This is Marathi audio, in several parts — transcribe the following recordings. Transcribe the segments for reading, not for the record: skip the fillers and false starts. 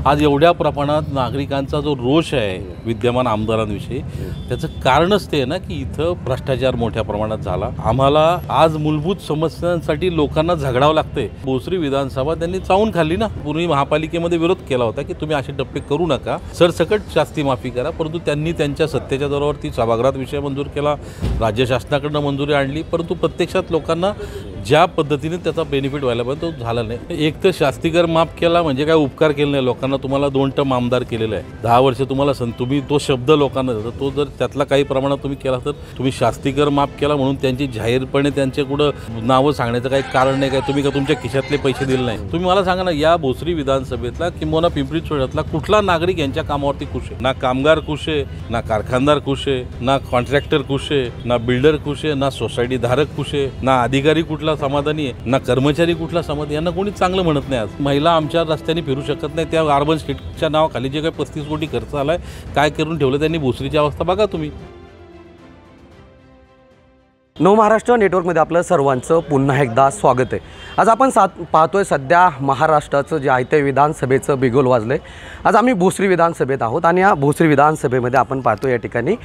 आज एवढ्या प्रमाणात नागरिकांचा जो रोष आहे विद्यमान आमदारांविषयी त्याचं कारणच ते आहे ना की इथं भ्रष्टाचार मोठ्या प्रमाणात झाला। आम्हाला आज मूलभूत समस्यांसाठी लोकांना झगडावं लागते। भोसरी विधानसभा त्यांनी चावून खाल्ली ना। पूर्वी महापालिकेमध्ये विरोध केला होता की तुम्ही असे टप्पे करू नका, सरसकट शास्ती माफी करा, परंतु त्यांनी त्यांच्या सत्तेच्या जोरावरती सभागृहात विषय मंजूर केला, राज्य शासनाकडनं मंजुरी आणली, परंतु प्रत्यक्षात लोकांना ज्या पद्धतीने त्याचा बेनिफिट व्हायला पाहिजे तो झाला नाही। एक तर शास्तीकर माफ केला म्हणजे काय उपकार केले नाही लोकांना, तुम्हाला 2 टर्म आमदार केलेला आहे, 10 वर्ष तुम्हाला तुम्ही तो शब्द लोकांना देता, तो जर त्यातला काही प्रमाणात तुम्ही केला तर तुम्ही शास्तीकर माफ केला म्हणून त्यांची जाहीरपणे त्यांचे कुठं नावं सांगण्याचं काही कारण नाही, काय तुम्ही का तुमच्या खिशातले पैसे दिले नाही। तुम्ही मला सांगा ना, या भोसरी विधानसभेतला किंवा पिंपरी चिंचवडला कुठला नागरिक यांच्या कामावरती खुश आहे? ना कामगार खुश आहे, ना कारखानदार खुश आहे, ना कॉन्ट्रॅक्टर खुश आहे, ना बिल्डर खुश आहे, ना सोसायटी धारक खुश आहे, ना अधिकारी कुठला समाधानी आहे, ना कर्मचारी कुठला समाधानी। यांना कोणी चांगलं म्हणत नाही। आज महिला आमच्या रस्त्याने फिरू शकत नाही, त्या अर्बन स्ट्रीटच्या नावाखाली जे काही 35 कोटी खर्च आलाय, काय करून ठेवलं त्यांनी भोसरीची अवस्था बघा तुम्ही। नवमहाराष्ट्र नेटवर्कमध्ये आपलं सर्वांचं पुन्हा एकदा स्वागत आहे। आज आपण पाहतोय सध्या महाराष्ट्राचं जे आहे ते विधानसभेचं बिगुल वाजलं आहे। आज आम्ही भोसरी विधानसभेत आहोत आणि या भोसरी विधानसभेमध्ये आपण पाहतो या ठिकाणी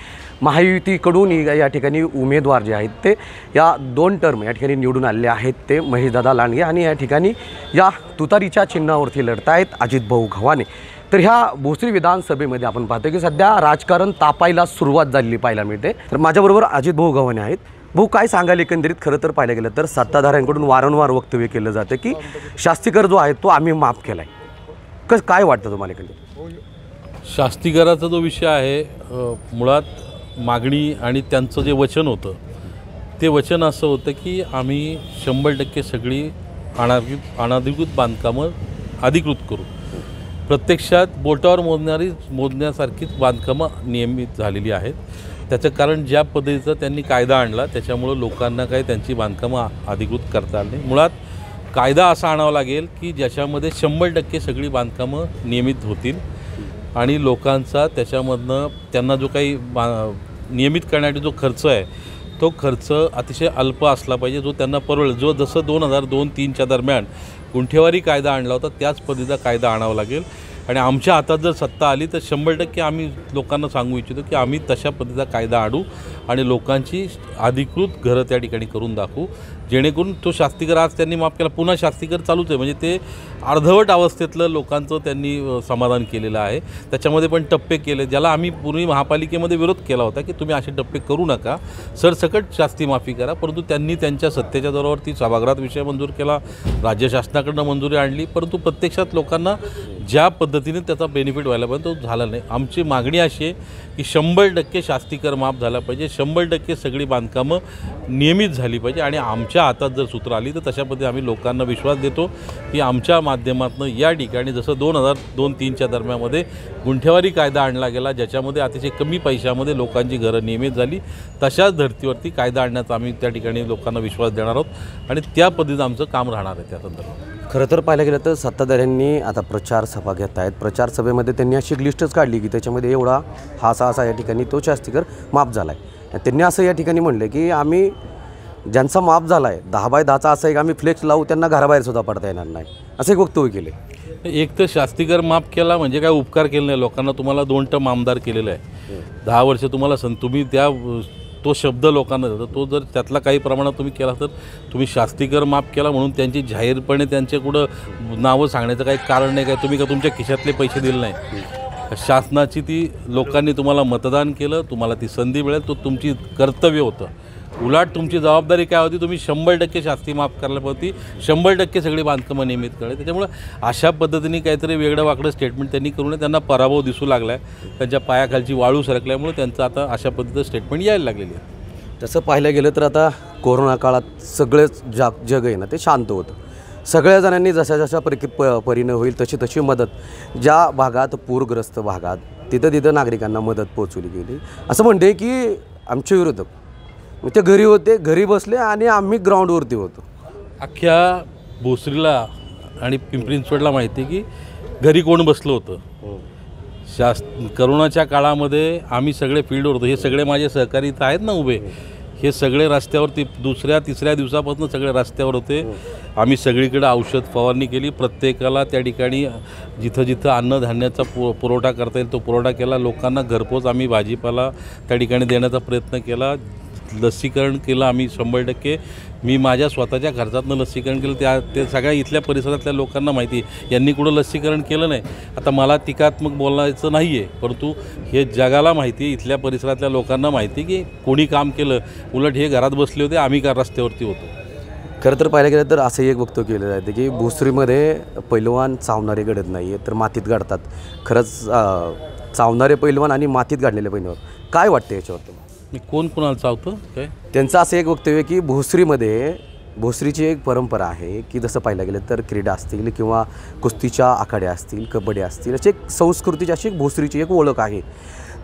महायुतीकडून या ठिकाणी उमेदवार जे आहेत ते या 2 टर्म या ठिकाणी निवडून आलेले आहेत ते महेशदादा लांडगे आणि या ठिकाणी या तुतारीच्या चिन्हावरती लढत आहेत अजितभाऊ गव्हाणे। तर ह्या भोसरी विधानसभेमध्ये आपण पाहतो की सध्या राजकारण तापायला सुरुवात झालेली पाहायला मिळते। तर माझ्याबरोबर अजितभाऊ गव्हाणे आहेत। भाऊ, काय सांगाल एकंदरीत? खरं तर पाहायला गेलं तर सत्ताधाऱ्यांकडून वारंवार वक्तव्य केलं जातं की शास्तीकर जो आहे तो आम्ही माफ केला आहे। काय वाटतं तुम्हाला एकंदरीत? शास्तीकराचा जो विषय आहे मुळात मागणी आणि त्यांचं जे वचन होतं ते वचन असं होतं की आम्ही 100% सगळी अनधिकृत बांधकामं अधिकृत करू। प्रत्यक्षात बोटावर मोजण्यासारखीच बांधकामं नियमित झालेली आहेत। त्याचं कारण ज्या पद्धतीचा त्यांनी कायदा आणला त्याच्यामुळं लोकांना काही त्यांची बांधकामं अधिकृत करता आली नाही। मुळात कायदा असा आणावा लागेल की ज्याच्यामध्ये 100% सगळी बांधकामं नियमित होतील आणि लोकांचा त्याच्यामधनं त्यांना जो काही नियमित करण्यासाठी जो खर्च आहे तो खर्च अतिशय अल्प असला पाहिजे, जो त्यांना परवडेल। जो जसं 2002-03च्या दरम्यान गुंठेवारी कायदा आणला होता त्याच पद्धतीचा कायदा आणावा लागेल आणि आमच्या हातात जर सत्ता आली तर 100% आम्ही लोकांना सांगू इच्छितो की आम्ही तशा पद्धतीचा कायदा आणू आणि लोकांची अधिकृत घरं त्या ठिकाणी करून दाखवू, जेणेकरून तो शास्तीकर आज त्यांनी माफ केला, पुन्हा शास्तीकर चालूच आहे। म्हणजे ते अर्धवट अवस्थेतलं लोकांचं त्यांनी समाधान केलेलं आहे। त्याच्यामध्ये पण टप्पे केले, ज्याला आम्ही पूर्वी महापालिकेमध्ये विरोध केला होता की तुम्ही असे टप्पे करू नका, सरसकट शास्ती माफी करा, परंतु त्यांनी त्यांच्या सत्तेच्या जोरावरती सभागृहात विषय मंजूर केला, राज्य शासनाकडनं मंजुरी आणली, परंतु प्रत्यक्षात लोकांना ज्या पद्धतीने त्याचा बेनिफिट व्हायला पाहिजे तो झाला नाही। आमची मागणी अशी आहे की 100% शास्तीकर माफ झाला पाहिजे, 100% सगळी बांधकामं नियमित झाली पाहिजे आणि आमच्या हातात जर सूत्र आली तर तशा पद्धतीने आम्ही लोकांना विश्वास देतो की आमच्या माध्यमातून या ठिकाणी जसं 2002-03च्या दरम्यानमध्ये गुंठेवारी कायदा आणला गेला ज्याच्यामध्ये अतिशय कमी पैशामध्ये लोकांची घरं नियमित झाली, तशाच धर्तीवरती कायदा आणण्याचा आम्ही त्या ठिकाणी लोकांना विश्वास देणार आहोत आणि त्या पद्धतीचं आमचं काम राहणार आहे। त्या संदर्भात खरं तर पाहायला गेलं तर सत्ताधाऱ्यांनी आता प्रचार सभा घेत आहेत। प्रचार सभेमध्ये त्यांनी अशी एक लिस्टच काढली की त्याच्यामध्ये एवढा हा असा या ठिकाणी तो शास्तीकर माफ झाला आहे। त्यांनी असं या ठिकाणी म्हणलं की आम्ही ज्यांचा माफ झाला आहे 10/10चा असं एक आम्ही फ्लेक्स लावू, त्यांना घराबाहेर सुद्धा पडता येणार नाही, असं एक वक्तव्य केले। एक तर शास्तीकर माफ केला म्हणजे काय उपकार केले नाही लोकांना, तुम्हाला 2 टर्म आमदार केलेलं आहे, 10 वर्ष तुम्हाला तुम्ही तो शब्द लोकांना देता, तो जर त्यातला काही प्रमाणात तुम्ही केला तर तुम्ही शास्तीकर माफ केला म्हणून त्यांची जाहीरपणे त्यांचे कुठं नावं सांगण्याचं काही कारण नाही, काय तुम्ही का तुमच्या खिशातले पैसे दिले नाही। शासनाची ती लोकांनी तुम्हाला मतदान केलं, तुम्हाला ती संधी मिळेल, तो तुमची कर्तव्य होतं। उलट तुमची जबाबदारी काय होती, तुम्ही 100% शास्ती माफ करायला होती, 100% सगळी बांधकामं नियमित करायला। त्याच्यामुळे अशा पद्धतीने काहीतरी वेगळं वाकडं स्टेटमेंट त्यांनी करू नये, त्यांना पराभव दिसू लागला आहे, त्यांच्या पायाखालची वाळू सरकल्यामुळे त्यांचं आता अशा पद्धतीचं स्टेटमेंट यायला लागलेली आहे। तसं पाहायला गेलं तर आता कोरोना काळात सगळेच जग आहे ना ते शांत होतं, सगळ्या जणांनी जशा परीनं होईल तशी मदत ज्या भागात पूरग्रस्त भागात तिथं नागरिकांना मदत पोहोचवली गेली। असं म्हणते की आमचे विरोधक ते घरी होते, घरी बसले आणि आम्ही ग्राउंडवरती होतो। अख्ख्या भोसरीला आणि पिंपरी चिंचवडला माहिती आहे की घरी कोण बसलं होतं। करोनाच्या काळामध्ये आम्ही सगळे फील्डवर होतो, हे सगळे माझे सहकारी इथं आहेत ना उभे, हे सगळे रस्त्यावरती दुसऱ्या तिसऱ्या दिवसापासून सगळे रस्त्यावर होते. आम्ही सगळीकडे औषध फवारणी केली. प्रत्येकाला त्या ठिकाणी जिथं जिथं अन्नधान्याचा पुरवठा करता येईल तो पुरवठा केला. लोकांना घरपोच आम्ही भाजीपाला त्या ठिकाणी देण्याचा प्रयत्न केला. लसीकरण केलं आम्ही 100%. मी माझ्या स्वतःच्या खर्चातनं लसीकरण केलं. ते सगळ्या इथल्या परिसरातल्या लोकांना माहिती यांनी कुठं लसीकरण केलं नाही. आता मला टीकात्मक बोलायचं नाही आहे, परंतु हे जगाला माहिती आहे, इथल्या परिसरातल्या लोकांना माहिती की कोणी काम केलं. उलट हे घरात बसले होते, आम्ही का रस्त्यावरती होतो. खरं तर पाहायला गेलं तर असं एक वक्तव्य केलं जातं की भोसरीमध्ये पैलवान चावणारे घडत नाही तर मातीत गाडतात. खरंच चावणारे पैलवान आणि मातीत गाडलेले पैलवान, काय वाटतं याच्यावर? मी कोण कोणाला चावतं काय? त्यांचं असं एक वक्तव्य की भोसरीची एक परंपरा आहे की जसं पाहायला गेलं तर क्रीडा असतील किंवा कुस्तीच्या आखाड्या असतील, कबड्डी असतील, अशी एक संस्कृतीची अशी एक भोसरीची एक ओळख आहे.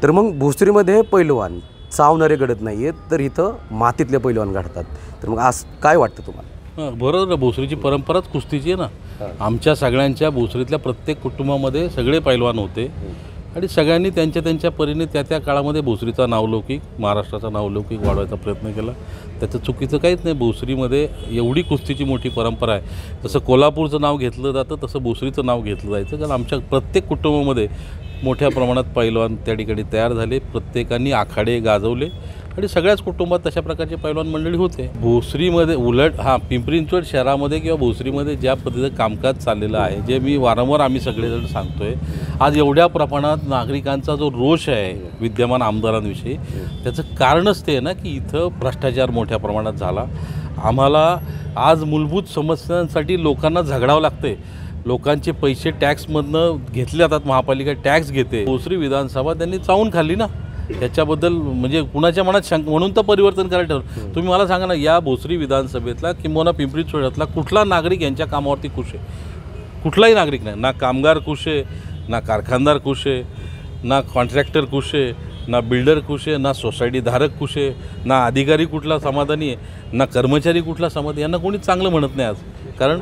तर मग भोसरीमध्ये पैलवान चावणारे घडत नाही आहेत तर इथं मातीतले पैलवान घडतात. तर मग आज काय वाटतं तुम्हाला? बरोबर आहे. भोसरीची परंपराच कुस्तीची आहे ना. आमच्या सगळ्यांच्या भोसरीतल्या प्रत्येक कुटुंबामध्ये सगळे पैलवान होते आणि सगळ्यांनी त्यांच्या त्यांच्या परीने त्या काळामध्ये भोसरीचा नावलौकिक, महाराष्ट्राचा नावलौकिक वाढवायचा प्रयत्न केला. त्याचं चुकीचं काहीच नाही. भोसरीमध्ये एवढी कुस्तीची मोठी परंपरा आहे. जसं कोल्हापूरचं नाव घेतलं जातं तसं भोसरीचं नाव घेतलं जायचं, कारण आमच्या प्रत्येक कुटुंबामध्ये मोठ्या प्रमाणात पैलवान त्या ठिकाणी तयार झाले. प्रत्येकाने आखाडे गाजवले आणि सगळ्याच कुटुंबात तशा प्रकारचे पैलवान मंडळी होते. भोसरीमध्ये उलट पिंपरी चिंचवड शहरामध्ये किंवा भोसरीमध्ये ज्या पद्धतीचं कामकाज चाललेलं आहे, जे मी वारंवार आम्ही सगळेजण सांगतोय, आज एवढ्या प्रमाणात नागरिकांचा जो रोष आहे विद्यमान आमदारांविषयी, त्याचं कारणच ते आहे ना की इथं भ्रष्टाचार मोठ्या प्रमाणात झाला. आम्हाला आज मूलभूत समस्यांसाठी लोकांना झगडावं लागते. लोकांचे पैसे टॅक्समधनं घेतले जातात, महापालिका टॅक्स घेते. भोसरी विधानसभा त्यांनी चावून खाल्ली ना. त्याच्याबद्दल म्हणजे कुणाच्या मनात म्हणून तर परिवर्तन करायला ठरवलं. तुम्ही मला सांगा ना, या भोसरी विधानसभेतला किंवा पिंपरी चिंचवडला कुठला नागरिक यांच्या कामावरती खुश आहे? कुठलाही नागरिक नाही. ना कामगार खुश आहे, ना कारखानदार खुश आहे, ना कॉन्ट्रॅक्टर खुश आहे, ना बिल्डर खुश आहे, ना सोसायटी धारक खुश आहे, ना अधिकारी कुठला समाधानी आहे, ना कर्मचारी कुठला समाधानी. यांना कोणीच चांगलं म्हणत नाही आज. कारण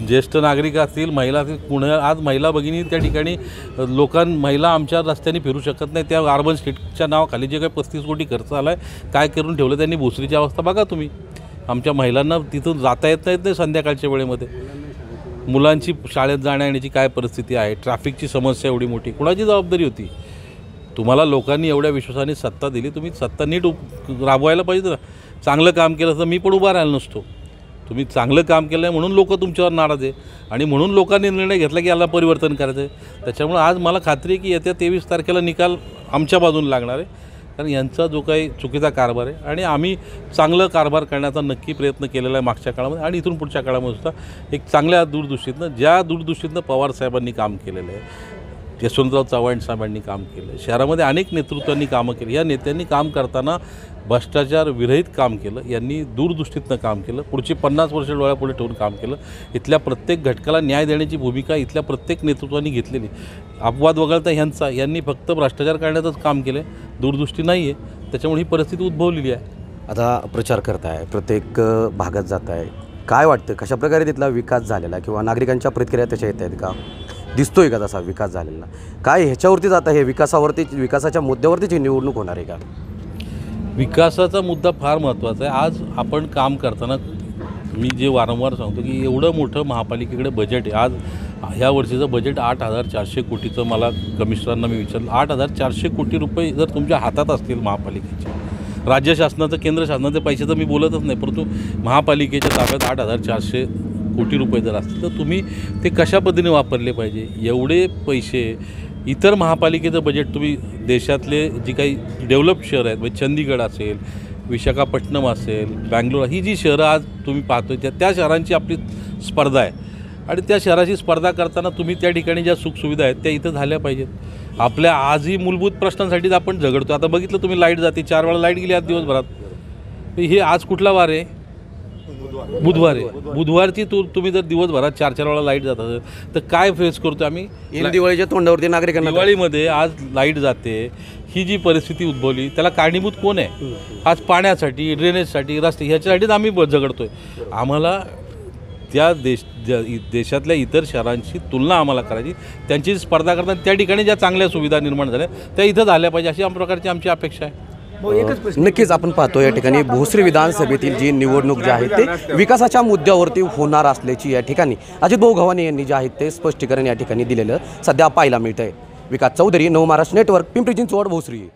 ज्येष्ठ नागरिक असतील, महिला असतील, आज महिला भगिनी त्या ठिकाणी महिला आमच्या रस्त्याने फिरू शकत नाही. त्या अर्बन स्ट्रीटच्या नावाखाली जे काही 35 कोटी खर्च आला आहे, काय करून ठेवलं त्यांनी. भोसरीची अवस्था बघा तुम्ही. आमच्या महिलांना तिथून जाता येत नाही संध्याकाळच्या वेळेमध्ये. मुलांची शाळेत जाण्याची काय परिस्थिती आहे, ट्रॅफिकची समस्या एवढी मोठी. कुणाची जबाबदारी होती? तुम्हाला लोकांनी एवढ्या विश्वासाने सत्ता दिली, तुम्ही सत्ता नीट राबवायला पाहिजे ना. चांगलं काम केलं तर मी पण उभा राहिला नसतो. तुम्ही चांगलं काम केलं आहे म्हणून लोक तुमच्यावर नाराज आहे आणि म्हणून लोकांनी निर्णय घेतला की याला परिवर्तन करायचं आहे. त्याच्यामुळे आज मला खात्री आहे की येत्या 23 तारखेला निकाल आमच्या बाजूने लागणार आहे. कारण यांचा जो काही चुकीचा कारभार आहे आणि आम्ही चांगलं कारभार करण्याचा नक्की प्रयत्न केलेला आहे मागच्या काळामध्ये आणि इथून पुढच्या काळामध्ये सुद्धा. एक चांगल्या दूरदृष्टीतनं, ज्या दूरदृष्टीतनं पवारसाहेबांनी काम केलेलं आहे, यशवंतराव चव्हाण साहेबांनी काम केलं, शहरामध्ये अनेक नेतृत्वांनी कामं केली. या नेत्यांनी काम करताना भ्रष्टाचार विरहित काम केलं. यांनी दूरदृष्टीतनं काम केलं. पुढची 50 वर्ष डोळ्यापुढे ठेवून काम केलं. इथल्या प्रत्येक घटकाला न्याय देण्याची भूमिका इथल्या प्रत्येक नेतृत्वांनी घेतलेली. अपवाद वगळता यांनी फक्त भ्रष्टाचार करण्याचंच काम केलं आहे, दूरदृष्टी नाही आहे. त्याच्यामुळे ही परिस्थिती उद्भवलेली आहे. आता प्रचार करताय, प्रत्येक भागात जात आहे, काय वाटतं कशाप्रकारे तिथला विकास झालेला किंवा नागरिकांच्या प्रतिक्रिया त्याच्या येत आहेत का? दिसतोय का तसा विकास झालेला? काय ह्याच्यावरती जात आहे, विकासाच्या मुद्द्यावरतीच ही निवडणूक होणार आहे का? विकासाचा मुद्दा फार महत्त्वाचा आहे. आज आपण काम करताना मी जे वारंवार सांगतो की एवढं मोठं महापालिकेकडे बजेट आहे. आज ह्या वर्षीचं बजेट 8,400 कोटीचं. मला कमिशनरांना मी विचारलं, 8,400 कोटी रुपये जर तुमच्या हातात असतील महापालिकेचे, राज्य शासनाचं, केंद्र शासनाचे पैसे तर मी बोलतच नाही, परंतु महापालिकेच्या ताब्यात 8,400 कोटी रुपये जर असतील तर तुम्ही ते कशा पद्धतीने वापरले पाहिजे. एवढे पैसे इतर महापालिकेचं बजेट तुम्ही देशातले जी काही डेव्हलप शहर आहेत, म्हणजे चंदीगड असेल, विशाखापट्टणम असेल, बँगलोर, ही जी शहरं आज तुम्ही पाहतोय त्या शहरांची आपली स्पर्धा आहे आणि त्या शहराची स्पर्धा करताना तुम्ही त्या ठिकाणी ज्या सुखसुविधा आहेत त्या इथं झाल्या पाहिजेत. आपल्या आजही मूलभूत प्रश्नांसाठीच आपण झगडतो. आता बघितलं तुम्ही, लाईट जाते, 4 वेळा लाईट गेली आज दिवसभरात. हे आज कुठला वार आहे? बुधवार आहे. बुधवारची तुम्ही जर दिवसभरात 4 वेळा लाईट जातात तर काय फेस करतो आम्ही? दिवाळीच्या तोंडावरती नागरिकांना दिवाळीमध्ये आज लाईट जाते, ही जी परिस्थिती उद्भवली त्याला कारणीभूत कोण आहे? आज पाण्यासाठी, ड्रेनेजसाठी, रस्ते, ह्याच्यासाठीच आम्ही झगडतोय. आम्हाला त्या देशातल्या इतर शहरांची तुलना आम्हाला करायची, त्यांची स्पर्धा करताना त्या ठिकाणी ज्या चांगल्या सुविधा निर्माण झाल्या त्या इथं झाल्या पाहिजे, अशी प्रकारची आमची अपेक्षा आहे. नक्कीच आपण पाहतो या ठिकाणी भोसरी विधानसभेतील जी निवडणूक जी आहे ते विकासाच्या मुद्द्यावरती होणार असल्याची या ठिकाणी अजित भाऊ गव्हाणे यांनी जे आहे ते स्पष्टीकरण या ठिकाणी दिलेलं सध्या पाहायला मिळतंय. विकास चौधरी, नवमहाराष्ट्र नेटवर्क, पिंपरी चिंचवड, भोसरी.